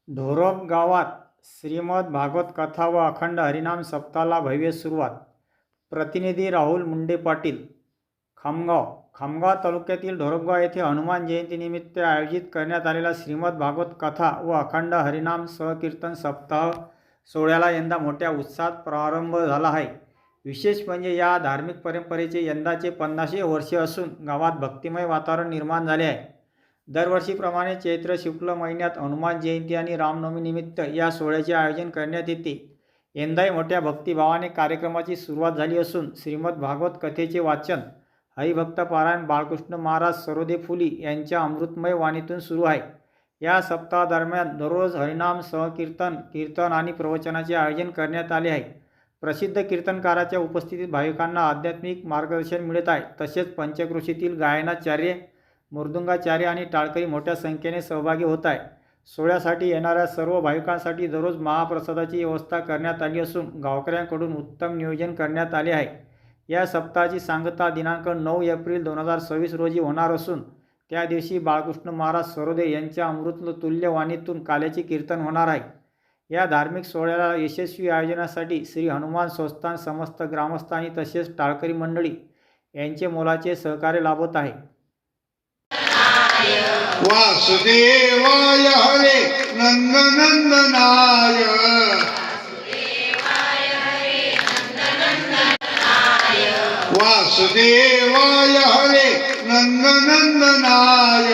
ढोरप गावात श्रीमद भागवत कथा व अखंड हरिनाम सप्ताहाला भव्य सुरुवात. प्रतिनिधी राहुल मुंडे पाटील, खामगाव. खामगाव तालुक्यातील ढोरपगाव येथे हनुमान जयंतीनिमित्त आयोजित करण्यात आलेला श्रीमद भागवत कथा व अखंड हरिनाम सहकीर्तन सप्ताह सोहळ्याला यंदा मोठ्या उत्साहात प्रारंभ झाला आहे. विशेष म्हणजे या धार्मिक परंपरेचे यंदाचे 50वे वर्ष असून गावात भक्तिमय वातावरण निर्माण झाले आहे. दरवर्षीप्रमाणे चैत्र शुक्ल महिन्यात हनुमान जयंती आणि रामनवमीनिमित्त या सोहळ्याचे आयोजन करण्यात येते. यंदाही मोठ्या भक्तिभावाने कार्यक्रमाची सुरुवात झाली असून श्रीमद भागवत कथेचे वाचन हरिभक्त पारायण बाळकृष्ण महाराज सरोदे फुली यांच्या अमृतमय वाणीतून सुरू आहे. या सप्ताहादरम्यान दररोज हरिनाम सहकीर्तन, कीर्तन आणि प्रवचनाचे आयोजन करण्यात आले आहे. प्रसिद्ध कीर्तनकाराच्या उपस्थितीत भाविकांना आध्यात्मिक मार्गदर्शन मिळत आहे. तसेच पंचक्रोशीतील गायनाचार्य, मृदुंगाचार्य आणि टाळकरी मोठ्या संख्येने सहभागी होत आहे. सोहळ्यासाठी येणाऱ्या सर्व भाविकांसाठी दररोज महाप्रसादाची व्यवस्था करण्यात आली असून गावकऱ्यांकडून उत्तम नियोजन करण्यात आले आहे. या सप्ताहाची सांगता दिनांक 9 एप्रिल 2026 रोजी होणार असून त्या दिवशी बाळकृष्ण महाराज सरोदे यांच्या अमृततुल्य वाणीतून काल्याचे कीर्तन होणार आहे. या धार्मिक सोहळ्याला यशस्वी आयोजनासाठी श्री हनुमान संस्थान, समस्त ग्रामस्थ आणि तसेच टाळकरी मंडळी यांचे मोलाचे सहकार्य लाभत आहे. वासुदेवाय हरे नंदनंदनाय, वासुदेवाय हरे नंदनंदनाय.